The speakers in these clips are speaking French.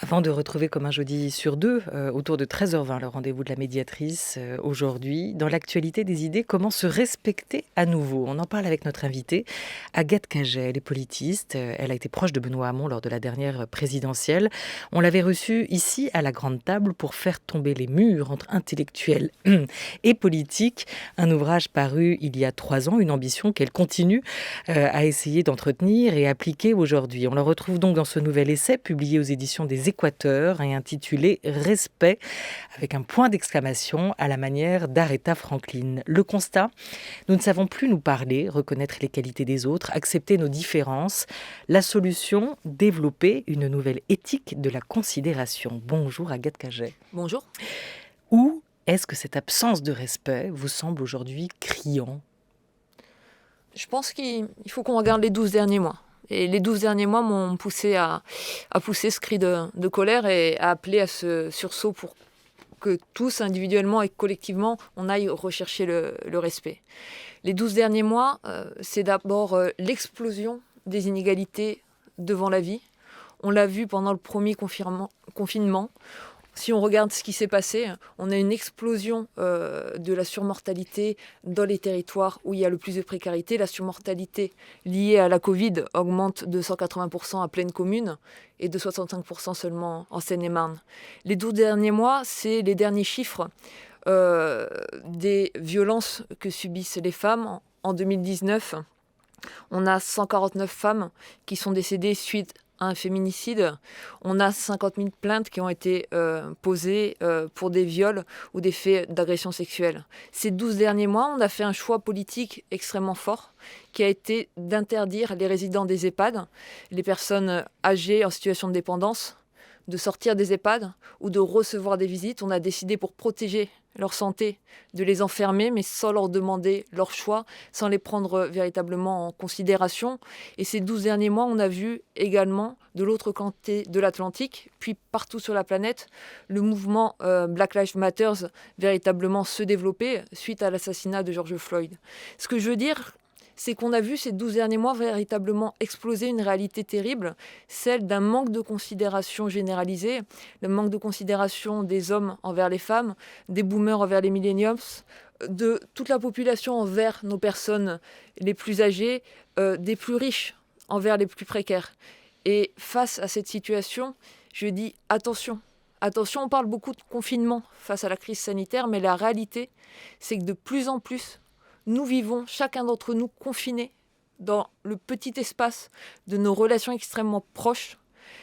Avant de retrouver comme un jeudi sur deux, autour de 13h20, le rendez-vous de la médiatrice, aujourd'hui, dans l'actualité des idées, comment se respecter à nouveau? On en parle avec notre invitée, Agathe Caget. Elle est politiste, elle a été proche de Benoît Hamon lors de la dernière présidentielle. On l'avait reçue ici, à la grande table, pour faire tomber les murs entre intellectuels et politiques. Un ouvrage paru il y a 3 ans, une ambition qu'elle continue à essayer d'entretenir et appliquer aujourd'hui. On la retrouve donc dans ce nouvel essai, publié aux éditions des Équateurs et intitulé « Respect » avec un point d'exclamation à la manière d'Aretha Franklin. Le constat, nous ne savons plus nous parler, reconnaître les qualités des autres, accepter nos différences. La solution, développer une nouvelle éthique de la considération. Bonjour Agathe Caget. Bonjour. Où est-ce que cette absence de respect vous semble aujourd'hui criant ? Je pense qu'il faut qu'on regarde les 12 derniers mois. Et les 12 derniers mois m'ont poussé à pousser ce cri de colère et à appeler à ce sursaut pour que tous, individuellement et collectivement, on aille rechercher le respect. Les 12 derniers mois, c'est d'abord l'explosion des inégalités devant la vie. On l'a vu pendant le premier confinement. Si on regarde ce qui s'est passé, on a une explosion de la surmortalité dans les territoires où il y a le plus de précarité. La surmortalité liée à la Covid augmente de 180% à pleine commune et de 65% seulement en Seine-et-Marne. Les 12 derniers mois, c'est les derniers chiffres des violences que subissent les femmes. En 2019, on a 149 femmes qui sont décédées suite un féminicide. On a 50 000 plaintes qui ont été posées pour des viols ou des faits d'agression sexuelle. Ces 12 derniers mois, on a fait un choix politique extrêmement fort qui a été d'interdire les résidents des EHPAD, les personnes âgées en situation de dépendance, de sortir des EHPAD ou de recevoir des visites. On a décidé pour protéger leur santé de les enfermer, mais sans leur demander leur choix, sans les prendre véritablement en considération. Et ces 12 derniers mois, on a vu également, de l'autre côté de l'Atlantique, puis partout sur la planète, le mouvement Black Lives Matter véritablement se développer suite à l'assassinat de George Floyd. Ce que je veux dire, c'est qu'on a vu ces 12 derniers mois véritablement exploser une réalité terrible, celle d'un manque de considération généralisé, le manque de considération des hommes envers les femmes, des boomers envers les millennials, de toute la population envers nos personnes les plus âgées, des plus riches envers les plus précaires. Et face à cette situation, je dis attention. Attention, on parle beaucoup de confinement face à la crise sanitaire, mais la réalité, c'est que de plus en plus, nous vivons, chacun d'entre nous, confinés dans le petit espace de nos relations extrêmement proches,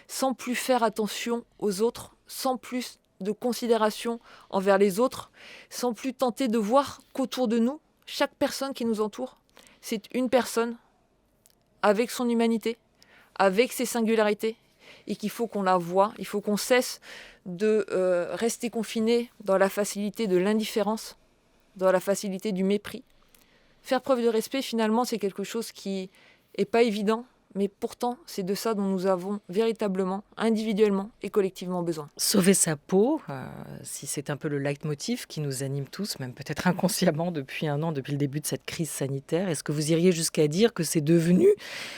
sans plus faire attention aux autres, sans plus de considération envers les autres, sans plus tenter de voir qu'autour de nous, chaque personne qui nous entoure, c'est une personne avec son humanité, avec ses singularités, et qu'il faut qu'on la voie, il faut qu'on cesse de rester confiné dans la facilité de l'indifférence, dans la facilité du mépris. Faire preuve de respect, finalement, c'est quelque chose qui n'est pas évident, mais pourtant, c'est de ça dont nous avons véritablement, individuellement et collectivement besoin. Sauver sa peau, si c'est un peu le leitmotiv qui nous anime tous, même peut-être inconsciemment depuis 1 an, depuis le début de cette crise sanitaire, est-ce que vous iriez jusqu'à dire que c'est devenu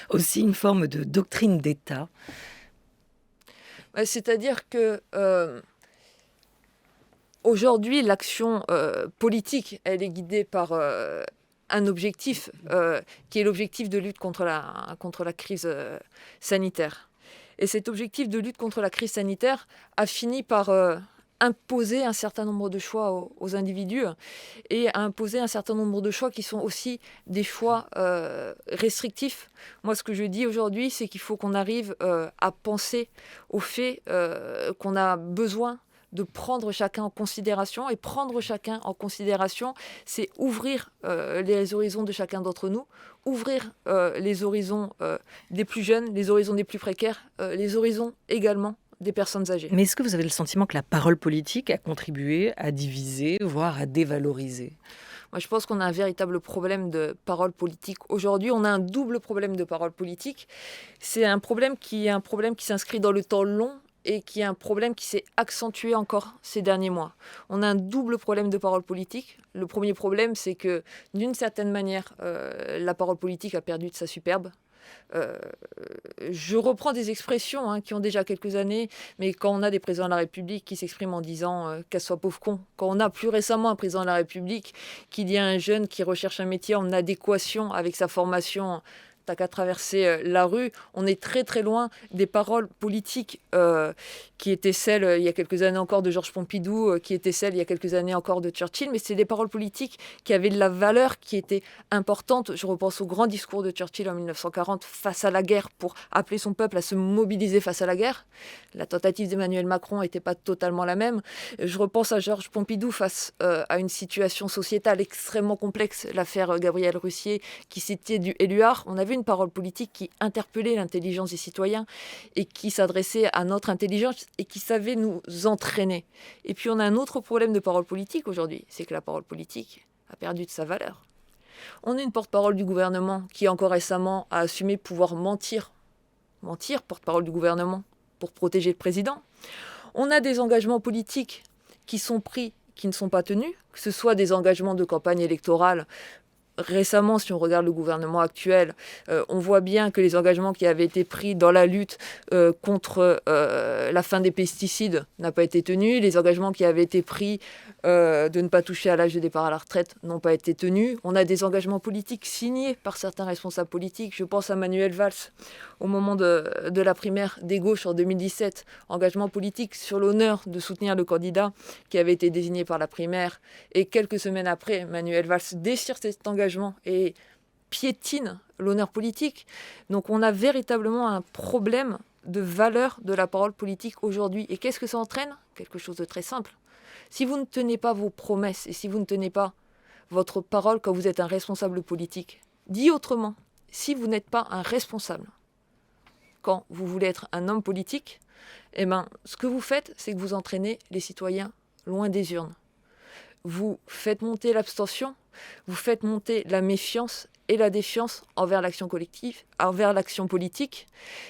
aussi une forme de doctrine d'État ? C'est-à-dire que aujourd'hui, l'action politique, elle est guidée par un objectif qui est l'objectif de lutte contre la crise sanitaire. Et cet objectif de lutte contre la crise sanitaire a fini par imposer un certain nombre de choix aux individus et à imposer un certain nombre de choix qui sont aussi des choix restrictifs. Moi, ce que je dis aujourd'hui, c'est qu'il faut qu'on arrive à penser au fait qu'on a besoin de prendre chacun en considération. Et prendre chacun en considération, c'est ouvrir les horizons de chacun d'entre nous, ouvrir les horizons des plus jeunes, les horizons des plus précaires, les horizons également des personnes âgées. Mais est-ce que vous avez le sentiment que la parole politique a contribué à diviser, voire à dévaloriser ? Moi, je pense qu'on a un véritable problème de parole politique. Aujourd'hui, on a un double problème de parole politique. C'est un problème qui s'inscrit dans le temps long et qui est un problème qui s'est accentué encore ces derniers mois. On a un double problème de parole politique. Le premier problème, c'est que, d'une certaine manière, la parole politique a perdu de sa superbe. Euh, je reprends des expressions qui ont déjà quelques années, mais quand on a des présidents de la République qui s'expriment en disant qu'elle soit pauvre con, quand on a plus récemment un président de la République qui dit à un jeune qui recherche un métier en adéquation avec sa formation, t'as qu'à traverser la rue, on est très très loin des paroles politiques qui étaient celles il y a quelques années encore de Georges Pompidou, qui étaient celles il y a quelques années encore de Churchill, mais c'est des paroles politiques qui avaient de la valeur, qui étaient importantes. Je repense au grand discours de Churchill en 1940 face à la guerre pour appeler son peuple à se mobiliser face à la guerre. La tentative d'Emmanuel Macron n'était pas totalement la même. Je repense à Georges Pompidou face à une situation sociétale extrêmement complexe, l'affaire Gabriel Russier qui citait du Éluard. On avait une parole politique qui interpellait l'intelligence des citoyens et qui s'adressait à notre intelligence et qui savait nous entraîner. Et puis on a un autre problème de parole politique aujourd'hui, c'est que la parole politique a perdu de sa valeur. On a une porte-parole du gouvernement qui encore récemment a assumé pouvoir mentir, porte-parole du gouvernement, pour protéger le président. On a des engagements politiques qui sont pris, qui ne sont pas tenus, que ce soit des engagements de campagne électorale. Récemment, si on regarde le gouvernement actuel, on voit bien que les engagements qui avaient été pris dans la lutte contre la fin des pesticides n'ont pas été tenus. Les engagements qui avaient été pris de ne pas toucher à l'âge de départ à la retraite n'ont pas été tenus. On a des engagements politiques signés par certains responsables politiques. Je pense à Manuel Valls au moment de la primaire des gauches en 2017. Engagement politique sur l'honneur de soutenir le candidat qui avait été désigné par la primaire. Et quelques semaines après, Manuel Valls déchire cet engagement et piétine l'honneur politique. Donc on a véritablement un problème de valeur de la parole politique aujourd'hui. Et qu'est-ce que ça entraîne ? Quelque chose de très simple. Si vous ne tenez pas vos promesses et si vous ne tenez pas votre parole quand vous êtes un responsable politique, dit autrement, si vous n'êtes pas un responsable quand vous voulez être un homme politique, eh ben, ce que vous faites, c'est que vous entraînez les citoyens loin des urnes. Vous faites monter l'abstention, vous faites monter la méfiance et la défiance envers l'action collective, envers l'action politique.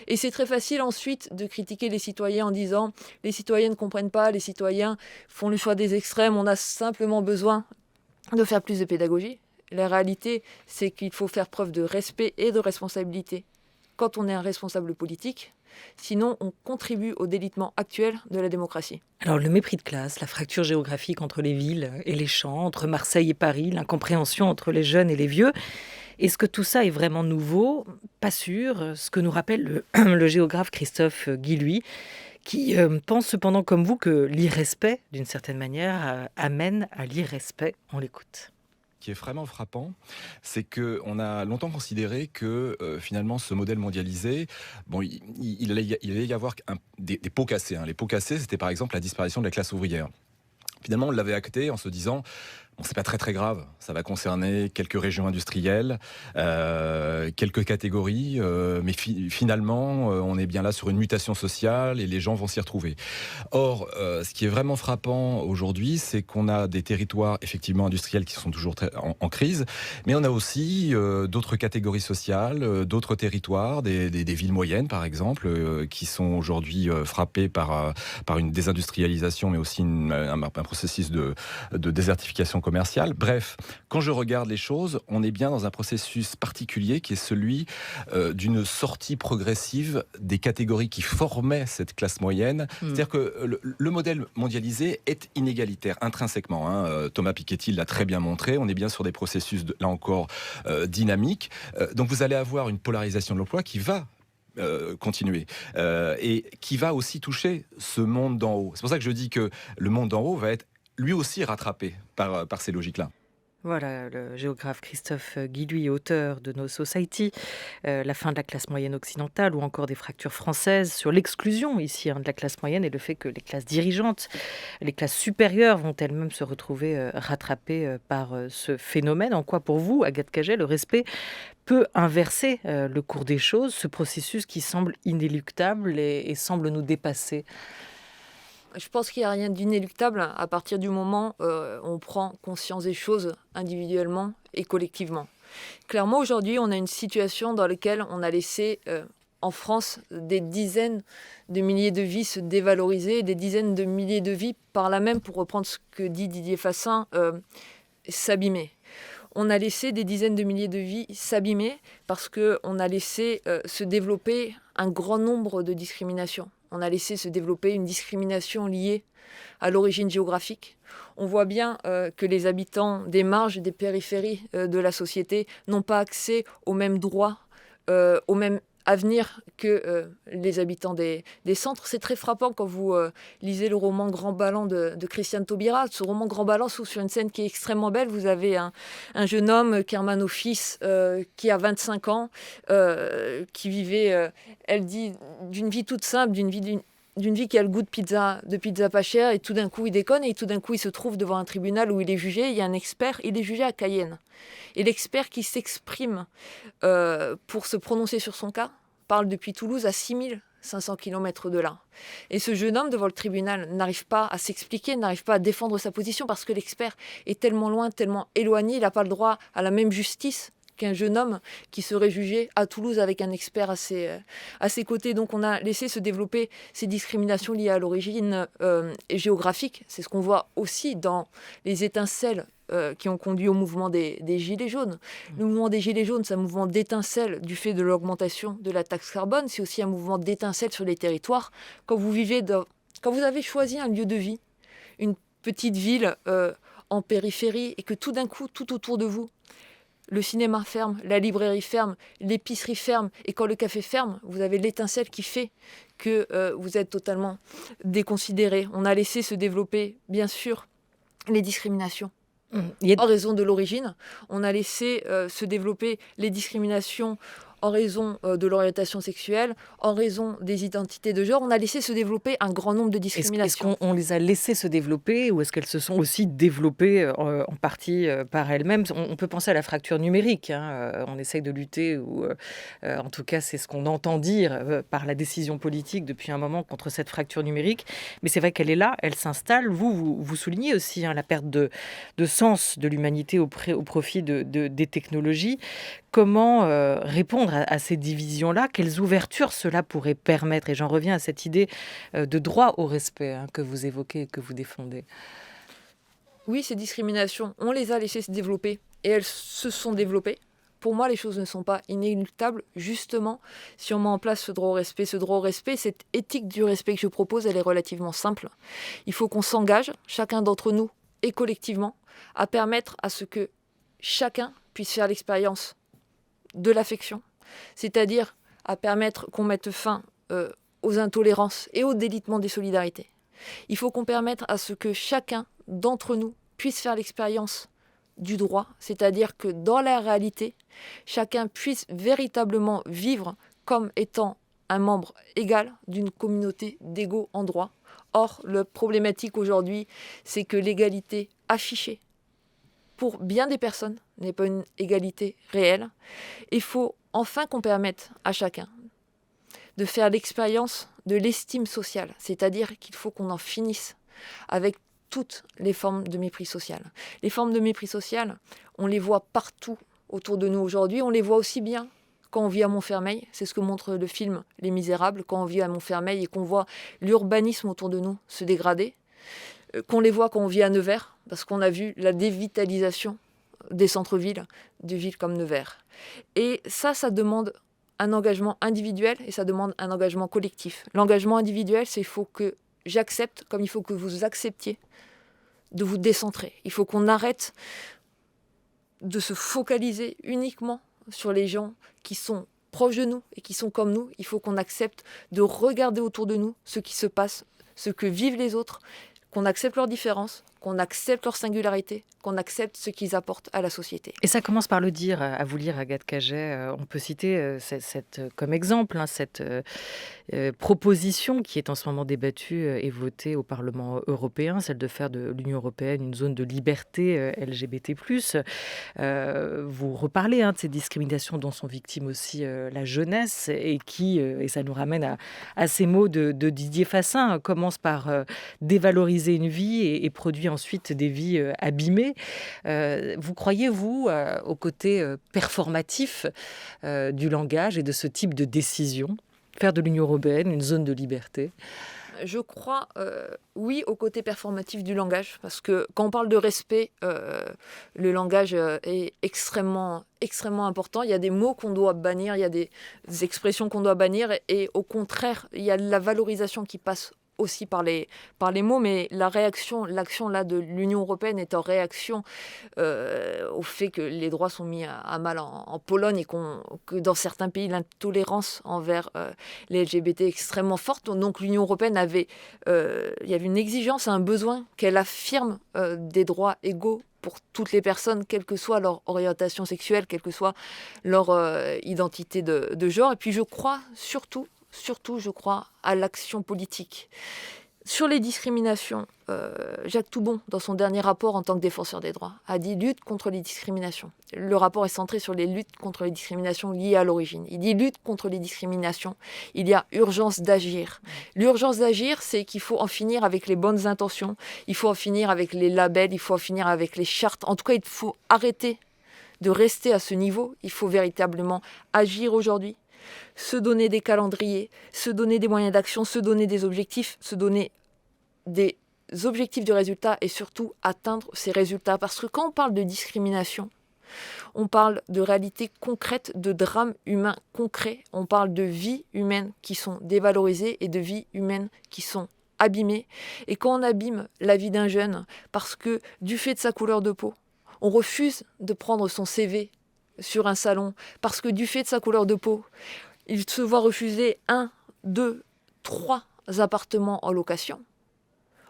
Et c'est très facile ensuite de critiquer les citoyens en disant « les citoyens ne comprennent pas, les citoyens font le choix des extrêmes, on a simplement besoin de faire plus de pédagogie ». La réalité, c'est qu'il faut faire preuve de respect et de responsabilité quand on est un responsable politique. Sinon, on contribue au délitement actuel de la démocratie. Alors le mépris de classe, la fracture géographique entre les villes et les champs, entre Marseille et Paris, l'incompréhension entre les jeunes et les vieux, est-ce que tout ça est vraiment nouveau ? Pas sûr. Ce que nous rappelle le géographe Christophe Guilluy, qui pense cependant comme vous que l'irrespect, d'une certaine manière, amène à l'irrespect. On l'écoute. Qui est vraiment frappant, c'est qu'on a longtemps considéré que finalement ce modèle mondialisé, bon, il allait y avoir des pots cassés. Les pots cassés, c'était par exemple la disparition de la classe ouvrière. Finalement, on l'avait acté en se disant... Bon, c'est pas très très grave, ça va concerner quelques régions industrielles, quelques catégories, mais finalement on est bien là sur une mutation sociale et les gens vont s'y retrouver. Or, ce qui est vraiment frappant aujourd'hui, c'est qu'on a des territoires effectivement industriels qui sont toujours en crise, mais on a aussi d'autres catégories sociales, d'autres territoires, des villes moyennes par exemple, qui sont aujourd'hui frappées par une désindustrialisation, mais aussi un processus de désertification commerciale. Bref, quand je regarde les choses, on est bien dans un processus particulier qui est celui d'une sortie progressive des catégories qui formaient cette classe moyenne. C'est-à-dire que le modèle mondialisé est inégalitaire intrinsèquement. Thomas Piketty l'a très bien montré. On est bien sur des processus, là encore, dynamiques. Donc vous allez avoir une polarisation de l'emploi qui va continuer et qui va aussi toucher ce monde d'en haut. C'est pour ça que je dis que le monde d'en haut va être lui aussi rattrapé par ces logiques-là. Voilà, le géographe Christophe Guilluy, auteur de No Society, la fin de la classe moyenne occidentale ou encore des fractures françaises sur l'exclusion ici de la classe moyenne et le fait que les classes dirigeantes, les classes supérieures vont elles-mêmes se retrouver rattrapées par ce phénomène. En quoi pour vous, Agathe Caget, le respect peut inverser le cours des choses, ce processus qui semble inéluctable et semble nous dépasser ? Je pense qu'il n'y a rien d'inéluctable à partir du moment où on prend conscience des choses individuellement et collectivement. Clairement, aujourd'hui, on a une situation dans laquelle on a laissé en France des dizaines de milliers de vies se dévaloriser, des dizaines de milliers de vies, par là même, pour reprendre ce que dit Didier Fassin, s'abîmer. On a laissé des dizaines de milliers de vies s'abîmer parce qu'on a laissé se développer un grand nombre de discriminations. On a laissé se développer une discrimination liée à l'origine géographique. On voit bien que les habitants des marges, des périphéries de la société n'ont pas accès aux mêmes droits, aux mêmes avenirs que les habitants des centres. C'est très frappant quand vous lisez le roman Grand Ballon de Christiane Taubira. Ce roman Grand Ballon s'ouvre sur une scène qui est extrêmement belle. Vous avez un jeune homme, Kerman Office, qui a 25 ans, qui vivait, elle dit, d'une vie toute simple, d'une vie qui a le goût de pizza pas chère, et tout d'un coup il déconne, et tout d'un coup il se trouve devant un tribunal où il est jugé. Il y a un expert, il est jugé à Cayenne. Et l'expert qui s'exprime pour se prononcer sur son cas parle depuis Toulouse à 6500 km de là. Et ce jeune homme devant le tribunal n'arrive pas à s'expliquer, n'arrive pas à défendre sa position parce que l'expert est tellement loin, tellement éloigné, il n'a pas le droit à la même justice qu'un jeune homme qui serait jugé à Toulouse avec un expert à ses côtés. Donc on a laissé se développer ces discriminations liées à l'origine géographique. C'est ce qu'on voit aussi dans les étincelles qui ont conduit au mouvement des Gilets jaunes. Le mouvement des Gilets jaunes, c'est un mouvement d'étincelles du fait de l'augmentation de la taxe carbone. C'est aussi un mouvement d'étincelles sur les territoires. Quand vous avez choisi un lieu de vie, une petite ville en périphérie, et que tout d'un coup, tout autour de vous, le cinéma ferme, la librairie ferme, l'épicerie ferme, et quand le café ferme, vous avez l'étincelle qui fait que vous êtes totalement déconsidéré. On a laissé se développer, bien sûr, les discriminations. En raison de l'origine, on a laissé se développer les discriminations en raison de l'orientation sexuelle, en raison des identités de genre. On a laissé se développer un grand nombre de discriminations. Est-ce qu'on les a laissées se développer, ou est-ce qu'elles se sont aussi développées en partie par elles-mêmes? On peut penser à la fracture numérique. On essaye de lutter, ou en tout cas c'est ce qu'on entend dire par la décision politique depuis un moment, contre cette fracture numérique. Mais c'est vrai qu'elle est là, elle s'installe. Vous soulignez aussi la perte de sens de l'humanité au profit des technologies. Comment répondre à ces divisions-là? Quelles ouvertures cela pourrait permettre? Et j'en reviens à cette idée de droit au respect que vous évoquez et que vous défendez. Oui, ces discriminations, on les a laissées se développer, et elles se sont développées. Pour moi, les choses ne sont pas inéluctables. Justement, si on met en place ce droit au respect, cette éthique du respect que je propose, elle est relativement simple. Il faut qu'on s'engage, chacun d'entre nous et collectivement, à permettre à ce que chacun puisse faire l'expérience de l'affection, c'est-à-dire à permettre qu'on mette fin aux intolérances et au délitement des solidarités. Il faut qu'on permette à ce que chacun d'entre nous puisse faire l'expérience du droit, c'est-à-dire que dans la réalité, chacun puisse véritablement vivre comme étant un membre égal d'une communauté d'égaux en droit. Or, la problématique aujourd'hui, c'est que l'égalité affichée pour bien des personnes n'est pas une égalité réelle. Il faut enfin qu'on permette à chacun de faire l'expérience de l'estime sociale, c'est-à-dire qu'il faut qu'on en finisse avec toutes les formes de mépris social. Les formes de mépris social, on les voit partout autour de nous aujourd'hui. On les voit aussi bien quand on vit à Montfermeil, c'est ce que montre le film Les Misérables, quand on vit à Montfermeil et qu'on voit l'urbanisme autour de nous se dégrader, qu'on les voit quand on vit à Nevers, parce qu'on a vu la dévitalisation des centres-villes, de villes comme Nevers. Et ça demande un engagement individuel et ça demande un engagement collectif. L'engagement individuel, c'est il faut que j'accepte, comme il faut que vous acceptiez de vous décentrer. Il faut qu'on arrête de se focaliser uniquement sur les gens qui sont proches de nous et qui sont comme nous. Il faut qu'on accepte de regarder autour de nous ce qui se passe, ce que vivent les autres, qu'on accepte leurs différences, qu'on accepte leur singularité, qu'on accepte ce qu'ils apportent à la société. Et ça commence par le dire, à vous lire, Agathe Caget. On peut citer comme exemple cette proposition qui est en ce moment débattue et votée au Parlement européen, celle de faire de l'Union européenne une zone de liberté LGBT+. Vous reparlez de ces discriminations dont sont victimes aussi la jeunesse et et ça nous ramène à ces mots de Didier Fassin, commence par dévaloriser une vie et produit ensuite des vies abîmées. Vous croyez, vous, au côté performatif du langage et de ce type de décision, faire de l'Union européenne une zone de liberté? Je crois, oui, au côté performatif du langage, parce que quand on parle de respect, le langage est extrêmement important. Il y a des mots qu'on doit bannir, il y a des expressions qu'on doit bannir, et au contraire, il y a la valorisation qui passe aussi par les mots, mais l'action là de l'Union européenne est en réaction au fait que les droits sont mis à mal en Pologne et que dans certains pays l'intolérance envers les LGBT est extrêmement forte. Donc l'Union européenne il y avait une exigence, un besoin qu'elle affirme des droits égaux pour toutes les personnes, quelle que soit leur orientation sexuelle, quelle que soit leur identité de genre. Et puis je crois surtout, je crois à l'action politique. Sur les discriminations, Jacques Toubon, dans son dernier rapport en tant que défenseur des droits, a dit lutte contre les discriminations. Le rapport est centré sur les luttes contre les discriminations liées à l'origine. Il dit lutte contre les discriminations. Il y a urgence d'agir. L'urgence d'agir, c'est qu'il faut en finir avec les bonnes intentions. Il faut en finir avec les labels. Il faut en finir avec les chartes. En tout cas, il faut arrêter de rester à ce niveau. Il faut véritablement agir aujourd'hui. Se donner des calendriers, se donner des moyens d'action, se donner des objectifs, se donner des objectifs de résultats et surtout atteindre ces résultats. Parce que quand on parle de discrimination, on parle de réalités concrètes, de drames humains concrets, on parle de vies humaines qui sont dévalorisées et de vies humaines qui sont abîmées. Et quand on abîme la vie d'un jeune parce que du fait de sa couleur de peau, on refuse de prendre son CV sur un salon, parce que du fait de sa couleur de peau, il se voit refuser 1, 2, 3 appartements en location.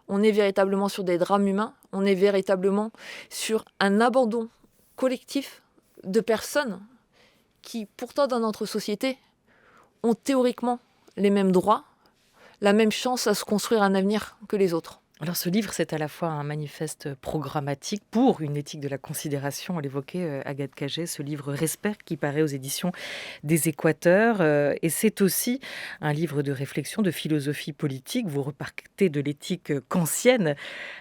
On est véritablement sur des drames humains, on est véritablement sur un abandon collectif de personnes qui, pourtant dans notre société, ont théoriquement les mêmes droits, la même chance à se construire un avenir que les autres. Alors ce livre, c'est à la fois un manifeste programmatique pour une éthique de la considération, elle évoquait Agathe Caget, ce livre Respect qui paraît aux éditions des Équateurs, et c'est aussi un livre de réflexion, de philosophie politique. Vous repartez de l'éthique kantienne,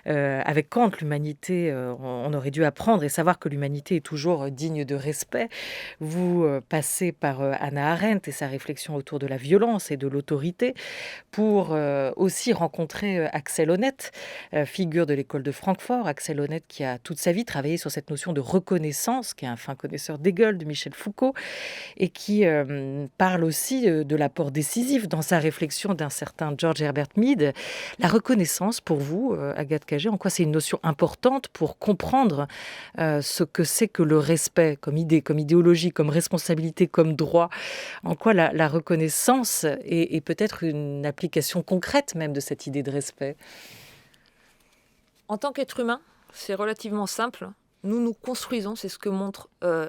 avec Kant, l'humanité, on aurait dû apprendre et savoir que l'humanité est toujours digne de respect. Vous passez par Hannah Arendt et sa réflexion autour de la violence et de l'autorité, pour aussi rencontrer Axel Honneth, figure de l'école de Francfort. Axel Honneth qui a toute sa vie travaillé sur cette notion de reconnaissance, qui est un fin connaisseur d'Hegel, de Michel Foucault, et qui parle aussi de l'apport décisif dans sa réflexion d'un certain George Herbert Mead. La reconnaissance, pour vous, Agathe Caget, en quoi c'est une notion importante pour comprendre ce que c'est que le respect comme idée, comme idéologie, comme responsabilité, comme droit? En quoi la reconnaissance est peut-être une application concrète même de cette idée de respect? En tant qu'être humain, c'est relativement simple. Nous construisons, c'est ce que montre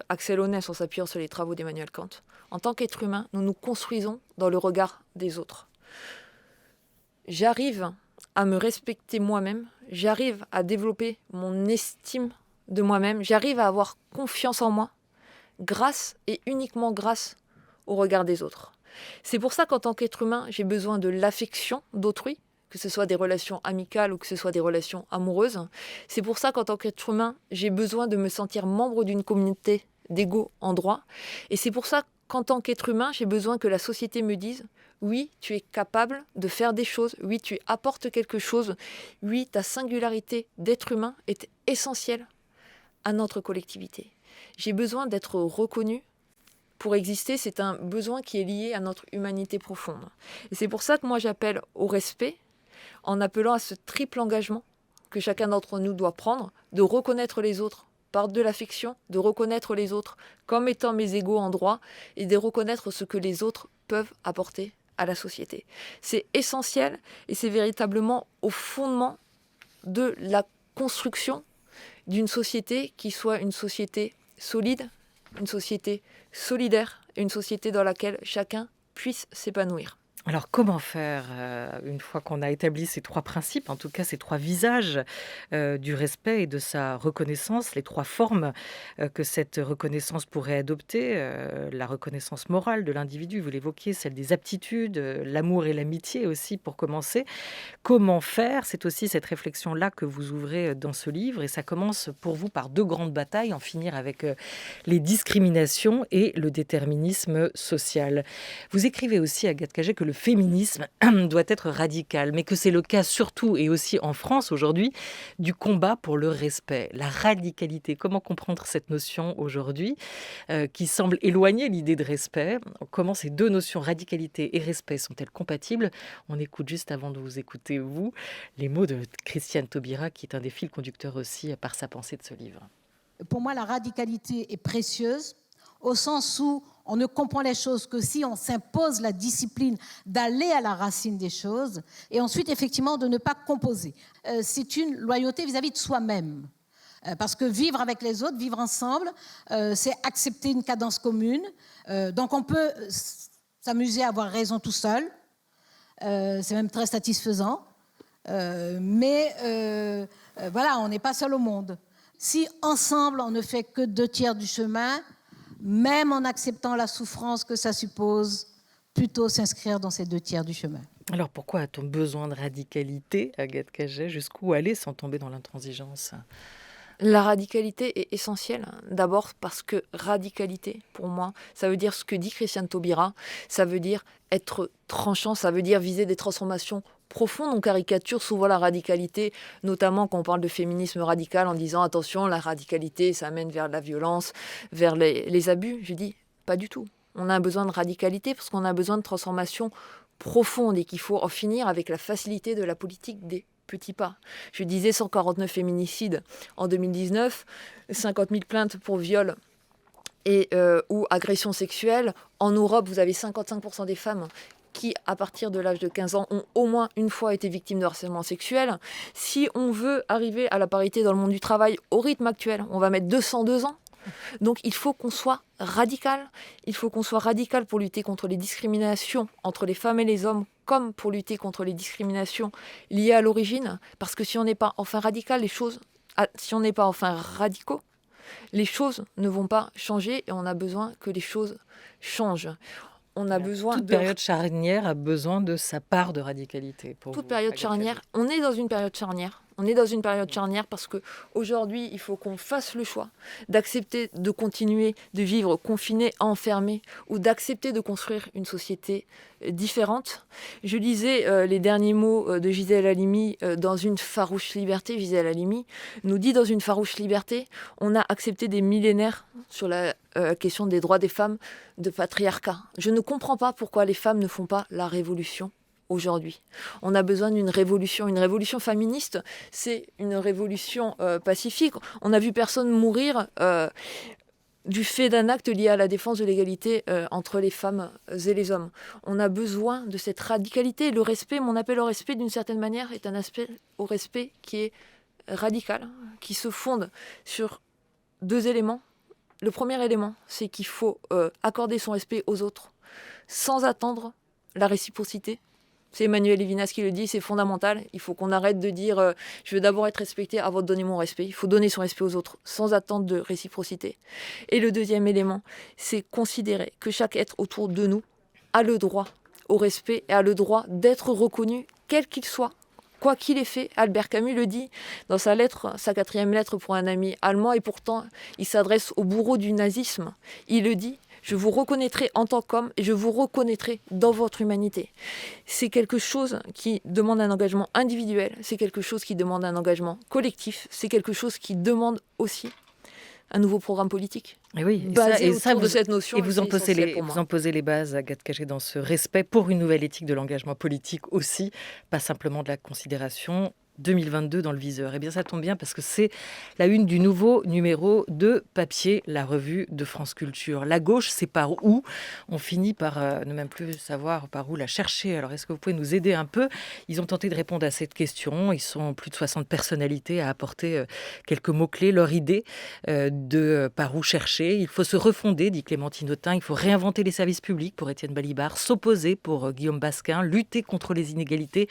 Axel Honneth en s'appuyant sur les travaux d'Emmanuel Kant. En tant qu'être humain, nous construisons dans le regard des autres. J'arrive à me respecter moi-même, j'arrive à développer mon estime de moi-même, j'arrive à avoir confiance en moi grâce et uniquement grâce au regard des autres. C'est pour ça qu'en tant qu'être humain, j'ai besoin de l'affection d'autrui, que ce soit des relations amicales ou que ce soit des relations amoureuses. C'est pour ça qu'en tant qu'être humain, j'ai besoin de me sentir membre d'une communauté d'égaux en droit. Et c'est pour ça qu'en tant qu'être humain, j'ai besoin que la société me dise « Oui, tu es capable de faire des choses. Oui, tu apportes quelque chose. Oui, ta singularité d'être humain est essentielle à notre collectivité. » J'ai besoin d'être reconnu. Pour exister, c'est un besoin qui est lié à notre humanité profonde. Et c'est pour ça que moi j'appelle au respect, en appelant à ce triple engagement que chacun d'entre nous doit prendre, de reconnaître les autres par de l'affection, de reconnaître les autres comme étant mes égaux en droit et de reconnaître ce que les autres peuvent apporter à la société. C'est essentiel et c'est véritablement au fondement de la construction d'une société qui soit une société solide, une société solidaire et une société dans laquelle chacun puisse s'épanouir. Alors comment faire une fois qu'on a établi ces 3 principes, en tout cas ces 3 visages du respect et de sa reconnaissance, les 3 formes que cette reconnaissance pourrait adopter, la reconnaissance morale de l'individu, vous l'évoquiez, celle des aptitudes, l'amour et l'amitié aussi pour commencer. Comment faire? C'est aussi cette réflexion-là que vous ouvrez dans ce livre et ça commence pour vous par 2 grandes batailles, en finir avec les discriminations et le déterminisme social. Vous écrivez aussi, Agathe Cagé, que le féminisme doit être radical, mais que c'est le cas surtout et aussi en France aujourd'hui du combat pour le respect. La radicalité, comment comprendre cette notion aujourd'hui qui semble éloigner l'idée de respect? Comment ces 2 notions, radicalité et respect, sont-elles compatibles? On écoute juste avant de vous écouter, vous, les mots de Christiane Taubira, qui est un des fils conducteurs aussi par sa pensée de ce livre. Pour moi, la radicalité est précieuse au sens où on ne comprend les choses que si on s'impose la discipline d'aller à la racine des choses et ensuite, effectivement, de ne pas composer. C'est une loyauté vis-à-vis de soi-même. Parce que vivre avec les autres, vivre ensemble, c'est accepter une cadence commune. Donc on peut s'amuser à avoir raison tout seul. C'est même très satisfaisant. Mais voilà, on n'est pas seul au monde. Si ensemble, on ne fait que 2/3 du chemin, même en acceptant la souffrance que ça suppose, plutôt s'inscrire dans ces 2/3 du chemin. Alors pourquoi a-t-on besoin de radicalité, Agathe Cagé? Jusqu'où aller sans tomber dans l'intransigeance? La radicalité est essentielle. D'abord parce que radicalité, pour moi, ça veut dire ce que dit Christiane Taubira, ça veut dire être tranchant, ça veut dire viser des transformations profondes. On caricature souvent la radicalité, notamment quand on parle de féminisme radical, en disant attention, la radicalité, ça amène vers la violence, vers les abus. Je dis pas du tout. On a besoin de radicalité parce qu'on a besoin de transformations profondes et qu'il faut en finir avec la facilité de la politique des petits pas. Je disais 149 féminicides en 2019, 50 000 plaintes pour viol et, ou agression sexuelle. En Europe, vous avez 55% des femmes qui, à partir de l'âge de 15 ans, ont au moins une fois été victimes de harcèlement sexuel. Si on veut arriver à la parité dans le monde du travail au rythme actuel, on va mettre 202 ans. Donc il faut qu'on soit radical. Il faut qu'on soit radical pour lutter contre les discriminations entre les femmes et les hommes, comme pour lutter contre les discriminations liées à l'origine. Parce que si on n'est pas enfin radical, si on n'est pas enfin radicaux, les choses ne vont pas changer et on a besoin que les choses changent. On a besoin Toute période charnière a besoin de sa part de radicalité. Toute période charnière. On est dans une période charnière. On est dans une période charnière parce qu'aujourd'hui, il faut qu'on fasse le choix d'accepter de continuer de vivre confiné, enfermé, ou d'accepter de construire une société différente. Je lisais les derniers mots de Gisèle Halimi dans Une farouche liberté. Gisèle Halimi nous dit dans Une farouche liberté, on a accepté des millénaires sur la question des droits des femmes, de patriarcat. Je ne comprends pas pourquoi les femmes ne font pas la révolution aujourd'hui. On a besoin d'une révolution. Une révolution féministe, c'est une révolution pacifique. On n'a vu personne mourir du fait d'un acte lié à la défense de l'égalité entre les femmes et les hommes. On a besoin de cette radicalité. Le respect, mon appel au respect, d'une certaine manière, est un aspect au respect qui est radical, qui se fonde sur 2 éléments. Le premier élément, c'est qu'il faut accorder son respect aux autres sans attendre la réciprocité. C'est Emmanuel Levinas qui le dit, c'est fondamental. Il faut qu'on arrête de dire je veux d'abord être respecté avant de donner mon respect. Il faut donner son respect aux autres sans attendre de réciprocité. Et le deuxième élément, c'est considérer que chaque être autour de nous a le droit au respect et a le droit d'être reconnu, quel qu'il soit. Quoi qu'il ait fait, Albert Camus le dit dans sa lettre, sa 4e lettre pour un ami allemand, et pourtant il s'adresse au bourreau du nazisme. Il le dit, je vous reconnaîtrai en tant qu'homme et je vous reconnaîtrai dans votre humanité. C'est quelque chose qui demande un engagement individuel, c'est quelque chose qui demande un engagement collectif, c'est quelque chose qui demande aussi un nouveau programme politique. Et oui, basé autour de cette notion. Et vous en posez les bases, Agathe Cagé, dans ce respect pour une nouvelle éthique de l'engagement politique aussi, pas simplement de la considération 2022 dans le viseur. Eh bien, ça tombe bien parce que c'est la une du nouveau numéro de Papier, la revue de France Culture. La gauche, c'est par où? On finit par ne même plus savoir par où la chercher. Alors, est-ce que vous pouvez nous aider un peu? Ils ont tenté de répondre à cette question. Ils sont plus de 60 personnalités à apporter quelques mots-clés, leur idée de par où chercher. Il faut se refonder, dit Clémentine Autain. Il faut réinventer les services publics pour Étienne Balibar, s'opposer pour Guillaume Basquin, lutter contre les inégalités,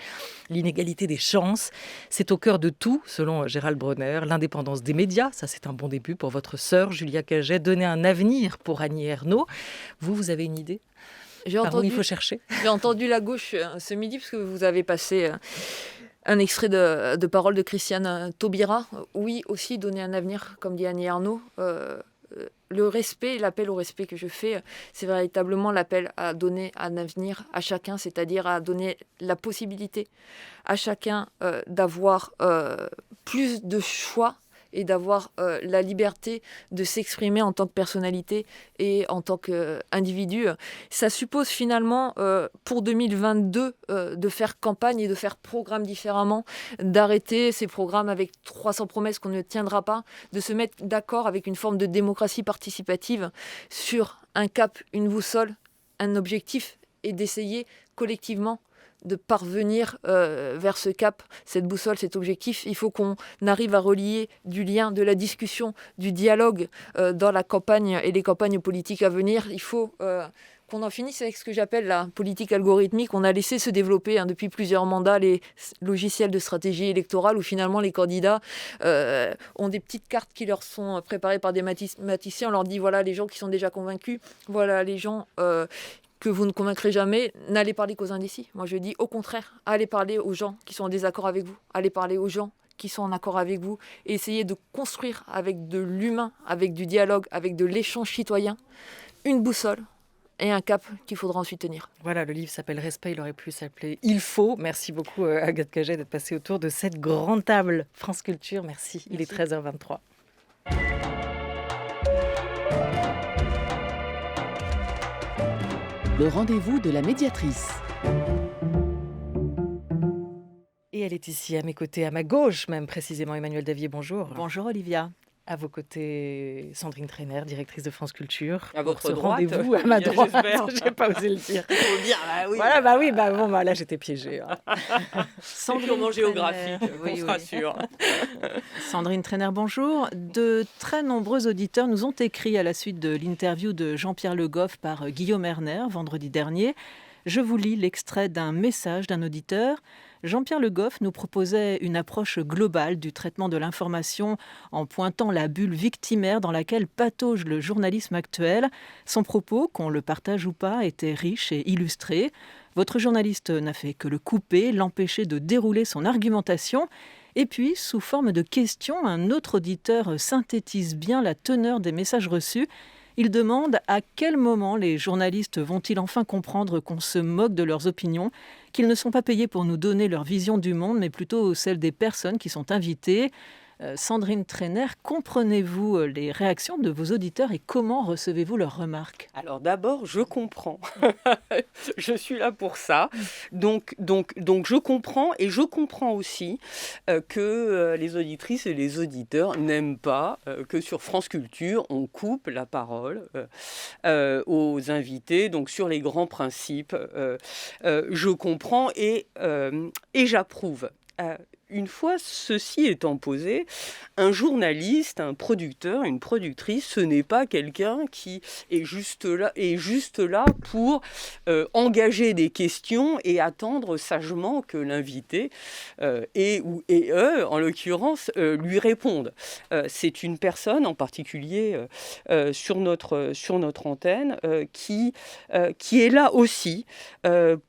l'inégalité des chances. C'est au cœur de tout, selon Gérald Bronner. L'indépendance des médias, ça c'est un bon début pour votre sœur Julia Caget. Donner un avenir pour Annie Ernaux. Vous avez une idée par où il faut chercher? J'ai entendu la gauche ce midi parce que vous avez passé un extrait de parole de Christiane Taubira. Oui, aussi donner un avenir, comme dit Annie Ernaux. Le respect, l'appel au respect que je fais, c'est véritablement l'appel à donner un avenir à chacun, c'est-à-dire à donner la possibilité à chacun d'avoir plus de choix et d'avoir la liberté de s'exprimer en tant que personnalité et en tant qu'individu. Ça suppose finalement, pour 2022, de faire campagne et de faire programme différemment, d'arrêter ces programmes avec 300 promesses qu'on ne tiendra pas, de se mettre d'accord avec une forme de démocratie participative sur un cap, une boussole, un objectif et d'essayer collectivement de parvenir vers ce cap, cette boussole, cet objectif. Il faut qu'on arrive à relier du lien, de la discussion, du dialogue dans la campagne et les campagnes politiques à venir. Il faut qu'on en finisse avec ce que j'appelle la politique algorithmique. On a laissé se développer depuis plusieurs mandats les logiciels de stratégie électorale où finalement les candidats ont des petites cartes qui leur sont préparées par des mathématiciens. On leur dit voilà les gens qui sont déjà convaincus, voilà les gens que vous ne convaincrez jamais, n'allez parler qu'aux indécis. Moi, je dis au contraire, allez parler aux gens qui sont en désaccord avec vous, allez parler aux gens qui sont en accord avec vous, et essayez de construire avec de l'humain, avec du dialogue, avec de l'échange citoyen, une boussole et un cap qu'il faudra ensuite tenir. Voilà, le livre s'appelle Respect, il aurait pu s'appeler Il faut. Merci beaucoup Agathe Caget d'être passée autour de cette grande table France Culture. Merci. Il est 13h23. Le rendez-vous de la médiatrice. Et elle est ici à mes côtés, à ma gauche même précisément. Emmanuelle Davier, bonjour. Bonjour Olivia. À vos côtés, Sandrine Trainer, directrice de France Culture. À votre ce droite. Rendez-vous à ma droite, je n'ai pas osé le dire. Faut dire, oui. Voilà, là j'étais piégée. Sans purement géographique, on se rassure. Sandrine Trainer, bonjour. De très nombreux auditeurs nous ont écrit à la suite de l'interview de Jean-Pierre Le Goff par Guillaume Erner vendredi dernier. Je vous lis l'extrait d'un message d'un auditeur. Jean-Pierre Le Goff nous proposait une approche globale du traitement de l'information en pointant la bulle victimaire dans laquelle patauge le journalisme actuel. Son propos, qu'on le partage ou pas, était riche et illustré. Votre journaliste n'a fait que le couper, l'empêcher de dérouler son argumentation. Et puis, sous forme de question, un autre auditeur synthétise bien la teneur des messages reçus. Il demande à quel moment les journalistes vont-ils enfin comprendre qu'on se moque de leurs opinions, qu'ils ne sont pas payés pour nous donner leur vision du monde, mais plutôt celle des personnes qui sont invitées. Sandrine Trainer, comprenez-vous les réactions de vos auditeurs et comment recevez-vous leurs remarques ? Alors d'abord, je comprends. Je suis là pour ça. Donc je comprends et je comprends aussi que les auditrices et les auditeurs n'aiment pas que sur France Culture, on coupe la parole aux invités, donc sur les grands principes. Je comprends et j'approuve. Une fois ceci étant posé, un journaliste, un producteur, une productrice, ce n'est pas quelqu'un qui est juste là pour engager des questions et attendre sagement que l'invité et eux, en l'occurrence, lui répondent. C'est une personne en particulier sur notre antenne qui est là aussi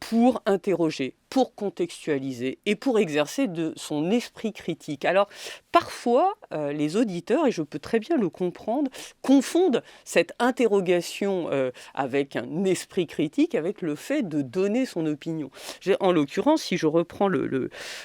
pour interroger, pour contextualiser et pour exercer de son esprit critique. Alors, parfois, les auditeurs, et je peux très bien le comprendre, confondent cette interrogation avec un esprit critique avec le fait de donner son opinion. En l'occurrence, si je reprends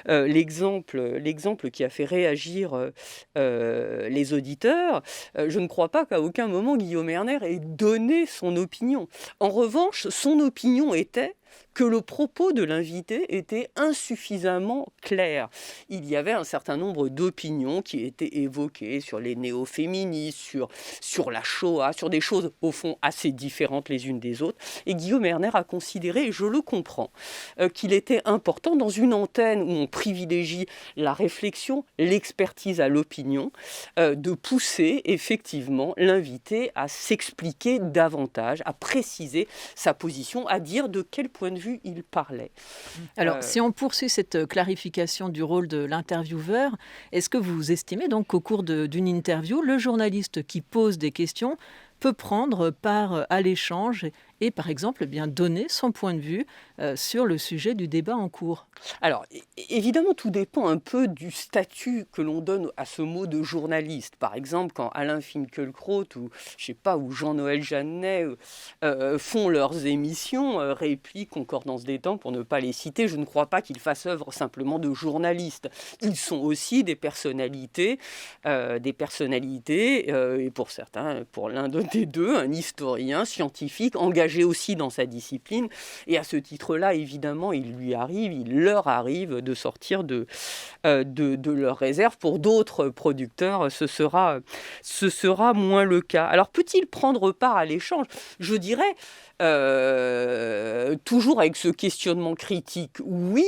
l'exemple qui a fait réagir les auditeurs, je ne crois pas qu'à aucun moment Guillaume Erner ait donné son opinion. En revanche, son opinion était que le propos de l'invité était insuffisamment clair. Il y avait un certain nombre d'opinions qui étaient évoquées sur les néo-féministes, sur la Shoah, sur des choses au fond assez différentes les unes des autres. Et Guillaume Erner a considéré, et je le comprends, qu'il était important dans une antenne où on privilégie la réflexion, l'expertise à l'opinion, de pousser effectivement l'invité à s'expliquer davantage, à préciser sa position, à dire de quel point de vue il parlait. Alors, si on poursuit cette clarification du rôle de l'intervieweur, est-ce que vous estimez donc qu'au cours d'une interview, le journaliste qui pose des questions peut prendre part à l'échange et, par exemple, bien donner son point de vue sur le sujet du débat en cours? Alors, évidemment, tout dépend un peu du statut que l'on donne à ce mot de journaliste. Par exemple, quand Alain Finkielkraut ou, je sais pas, ou Jean-Noël Jeannet font leurs émissions, répliques, concordance des temps, pour ne pas les citer, je ne crois pas qu'ils fassent œuvre simplement de journalistes. Ils sont aussi des personnalités, et pour certains, pour l'un des deux, un historien scientifique engagé aussi dans sa discipline. Et à ce titre-là, évidemment, il leur arrive de sortir de leur réserve. Pour d'autres producteurs, ce sera moins le cas. Alors, peut-il prendre part à l'échange? Je dirais, toujours avec ce questionnement critique, oui.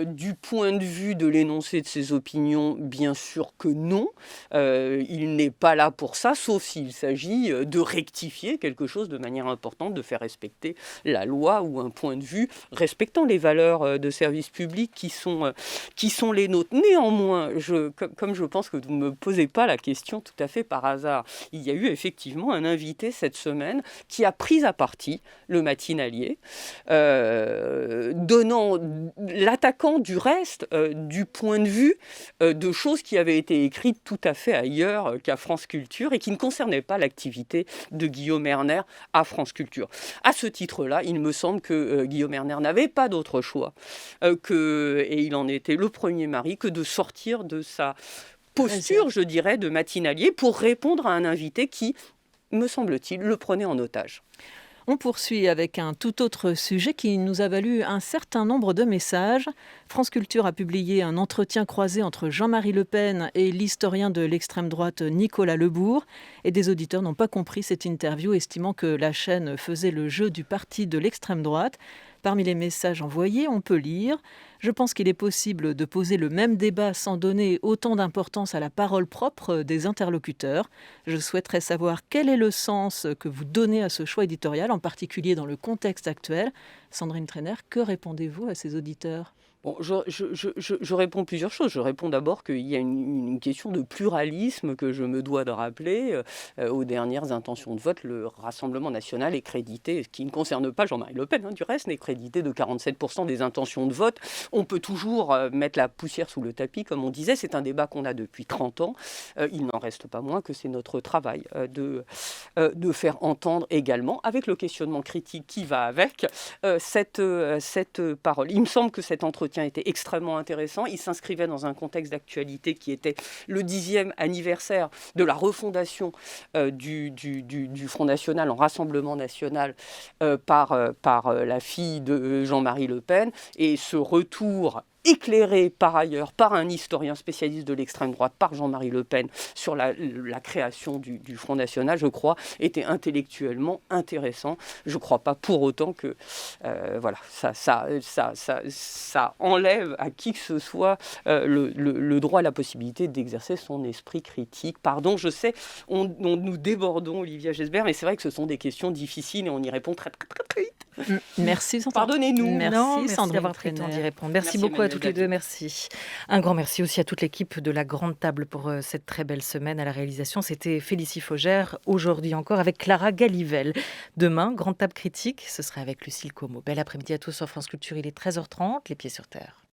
Du point de vue de l'énoncé de ses opinions, bien sûr que non. Il n'est pas là pour ça, sauf s'il s'agit de rectifier quelque chose de manière importante, de faire respecter la loi ou un point de vue respectant les valeurs de service public qui sont les nôtres. Néanmoins, comme je pense que vous ne me posez pas la question tout à fait par hasard, il y a eu effectivement un invité cette semaine qui a pris à partie le matinalier, l'attaquant du reste du point de vue de choses qui avaient été écrites tout à fait ailleurs qu'à France Culture et qui ne concernaient pas l'activité de Guillaume Erner à France Culture. À ce titre-là, il me semble que Guillaume Erner n'avait pas d'autre choix, et il en était le premier mari, que de sortir de sa posture, je dirais, de matinalier pour répondre à un invité qui, me semble-t-il, le prenait en otage. On poursuit avec un tout autre sujet qui nous a valu un certain nombre de messages. France Culture a publié un entretien croisé entre Jean-Marie Le Pen et l'historien de l'extrême droite Nicolas Lebourg. Et des auditeurs n'ont pas compris cette interview, estimant que la chaîne faisait le jeu du parti de l'extrême droite. Parmi les messages envoyés, on peut lire « Je pense qu'il est possible de poser le même débat sans donner autant d'importance à la parole propre des interlocuteurs. Je souhaiterais savoir quel est le sens que vous donnez à ce choix éditorial, en particulier dans le contexte actuel. » Sandrine Trener, que répondez-vous à ces auditeurs ? Bon, je réponds plusieurs choses. Je réponds d'abord qu'il y a une question de pluralisme que je me dois de rappeler. Aux dernières intentions de vote, le Rassemblement national est crédité, ce qui ne concerne pas Jean-Marie Le Pen, du reste, n'est crédité de 47% des intentions de vote. On peut toujours mettre la poussière sous le tapis, comme on disait. C'est un débat qu'on a depuis 30 ans. Il n'en reste pas moins que c'est notre travail de faire entendre également, avec le questionnement critique qui va avec, cette parole. Il me semble que cet entretien était extrêmement intéressant. Il s'inscrivait dans un contexte d'actualité qui était le 10e anniversaire de la refondation du Front National en Rassemblement National par la fille de Jean-Marie Le Pen. Et ce retour éclairé par ailleurs par un historien spécialiste de l'extrême droite, par Jean-Marie Le Pen, sur la création du Front National, je crois, était intellectuellement intéressant. Je ne crois pas pour autant que ça enlève à qui que ce soit le droit et la possibilité d'exercer son esprit critique. Pardon, je sais, nous débordons, Olivia Gesbert, mais c'est vrai que ce sont des questions difficiles et on y répond très, très, très, très vite. Merci, Sandrine. Pardonnez-nous. Merci, Sandrine d'avoir pris le temps d'y répondre. Merci beaucoup à toutes les deux, merci. Un grand merci aussi à toute l'équipe de la Grande Table pour cette très belle semaine à la réalisation. C'était Félicie Faugère, aujourd'hui encore avec Clara Galivelle. Demain, Grande Table critique, ce sera avec Lucille Como. Bel après-midi à tous sur France Culture, il est 13h30, les pieds sur terre.